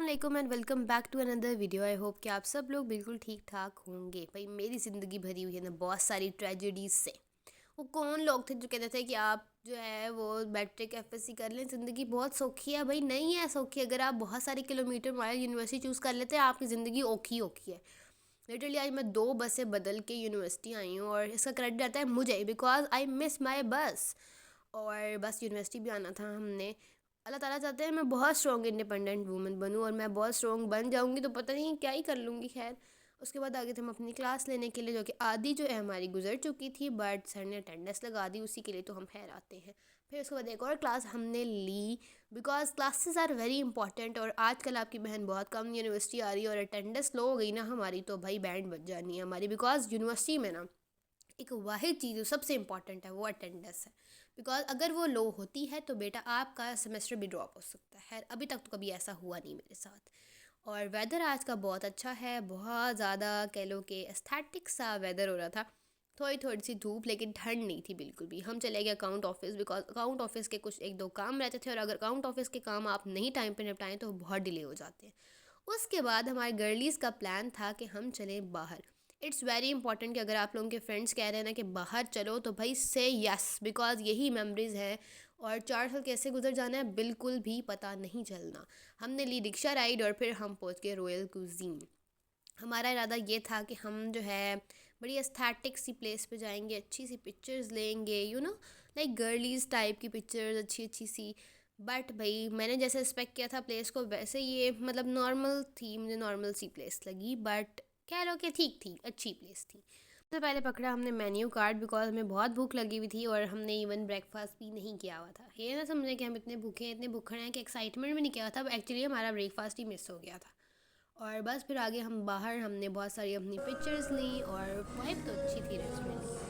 अस्सलाम and welcome back to another video. I hope कि आप सब लोग बिल्कुल ठीक ठाक होंगे। भाई मेरी ज़िंदगी भरी हुई है ना बहुत सारी ट्रेजेडीज़ से। वो कौन लोग थे जो कहते थे कि आप जो है वो बैट्रिक एफएससी कर लें, ज़िंदगी बहुत सौखी है। भाई नहीं है सौखी। अगर आप बहुत सारे किलोमीटर माइल यूनिवर्सिटी चूज़ कर लेते हैं आपकी ज़िंदगी ओखी ओखी है। लिटरली आज मैं 2 बसें बदल के यूनिवर्सिटी आई हूँ और इसका क्रेडिट आता है मुझे, बिकॉज आई मिस माई बस। और बस यूनिवर्सिटी भी आना था हमने। अल्लाह ताला चाहते हैं मैं बहुत स्ट्रॉन्ग इंडिपेंडेंट वूमन बनूं और मैं बहुत स्ट्रॉन्ग बन जाऊंगी तो पता नहीं क्या ही कर लूँगी। खैर उसके बाद आगे थे हम अपनी क्लास लेने के लिए, जो कि आधी जो है हमारी गुजर चुकी थी, बट सर ने अटेंडेंस लगा दी, उसी के लिए तो हम खैर आते हैं। फिर उसके बाद एक और क्लास हमने ली, because classes are very important. और आजकल आपकी बहन बहुत कम यूनिवर्सिटी आ रही है और अटेंडेंस लो हो गई ना हमारी, तो भाई बैंड बज जानी है हमारी। बिकॉज यूनिवर्सिटी में ना एक वाहिद चीज़ जो सबसे इम्पॉर्टेंट है वो अटेंडेंस है। बिकॉज अगर वो लो होती है तो बेटा आपका सेमेस्टर भी ड्रॉप हो सकता है। अभी तक तो कभी ऐसा हुआ नहीं मेरे साथ। और वेदर आज का बहुत अच्छा है, बहुत ज़्यादा कह लो कि एस्थेटिक सा वेदर हो रहा था। थोड़ी थोड़ी सी धूप, लेकिन ठंड नहीं थी बिल्कुल भी। हम चले गए account office, because account office के कुछ एक दो काम रहते थे और अगर अकाउंट ऑफिस के काम आप नहीं टाइम पे निपटाएं तो बहुत डिले हो जाते हैं। उसके बाद हमारे गर्लीज़ का प्लान था कि हम चलें बाहर। इट्स वेरी इंपॉर्टेंट कि अगर आप लोगों के फ्रेंड्स कह रहे हैं ना कि बाहर चलो तो भाई से यस, बिकॉज यही मेमोरीज़ है। और 4 साल कैसे गुजर जाना है बिल्कुल भी पता नहीं चलना। हमने ली रिक्शा राइड और फिर हम पहुंच गए रॉयल कुजीन। हमारा इरादा ये था कि हम जो है बड़ी एस्थेटिक सी प्लेस पे जाएंगे, अच्छी सी पिक्चर्स लेंगे, लाइक गर्लीज टाइप की पिक्चर्स अच्छी अच्छी सी। बट भाई मैंने जैसे एक्सपेक्ट किया था प्लेस को वैसे ये मतलब नॉर्मल थी, मुझे नॉर्मल सी प्लेस लगी। बट कह लो कि ठीक थी, अच्छी प्लेस थी। सबसे पहले पकड़ा हमने मेन्यू कार्ड, बिकॉज हमें बहुत भूख लगी हुई थी और हमने इवन ब्रेकफास्ट भी नहीं किया हुआ था। ये ना समझे कि हम इतने भूखे हैं, इतने भूखड़ हैं कि एक्साइटमेंट भी नहीं किया हुआ था। एक्चुअली हमारा ब्रेकफास्ट ही मिस हो गया था। और बस फिर आगे हम बाहर हमने बहुत सारी अपनी पिक्चर्स ली और वाइब तो अच्छी थी रेस्टोरेंट की।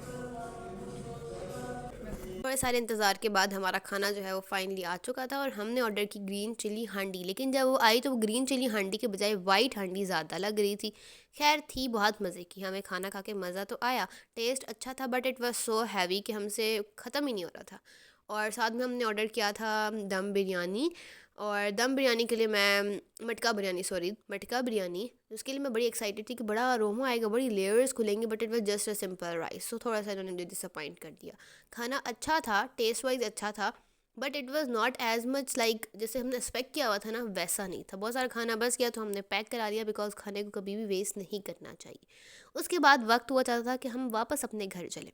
थोड़े सारे इंतज़ार के बाद हमारा खाना जो है वो फाइनली आ चुका था और हमने ऑर्डर की ग्रीन चिली हांडी। लेकिन जब वो आई तो वो ग्रीन चिली हांडी के बजाय वाइट हांडी ज़्यादा लग रही थी। खैर थी बहुत मज़े की, हमें खाना खा के मज़ा तो आया, टेस्ट अच्छा था, but it was so heavy कि हमसे ख़त्म ही नहीं हो रहा था। और साथ में हमने ऑर्डर किया था दम बिरयानी। और दम बिरयानी के लिए मैं मटका बिरयानी, उसके लिए मैं बड़ी एक्साइटेड थी कि बड़ा अरोमा आएगा, बड़ी लेयर्स खुलेंगे, but it was just a simple rice. So थोड़ा सा इन्होंने डिसअपॉइंट कर दिया। खाना अच्छा था, टेस्ट वाइज अच्छा था, but it was not as much like जैसे हमने एक्सपेक्ट किया हुआ था ना, वैसा नहीं था। बहुत सारा खाना बच गया तो हमने पैक करा दिया, बिकॉज खाने को कभी भी वेस्ट नहीं करना चाहिए। उसके बाद वक्त हुआ चाहता था कि हम वापस अपने घर चलें।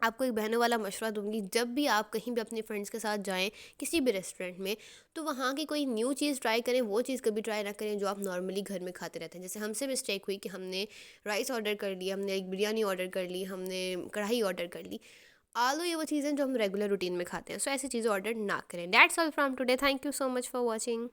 आपको एक बहनों वाला मशवरा दूंगी, जब भी आप कहीं भी अपने फ्रेंड्स के साथ जाएं किसी भी रेस्टोरेंट में, तो वहाँ की कोई न्यू चीज़ ट्राई करें, वो चीज़ कभी ट्राई ना करें जो आप नॉर्मली घर में खाते रहते हैं। जैसे हमसे मिस्टेक हुई कि हमने राइस ऑर्डर कर लिया, हमने एक बिरयानी ऑर्डर कर ली, हमने कढ़ाई ऑर्डर कर ली। आलू ये वो चीज़ें जो हम रेगुलर रूटीन में खाते हैं, सो ऐसी चीज़ें ऑर्डर ना करें। That's all from today, thank you so much for watching.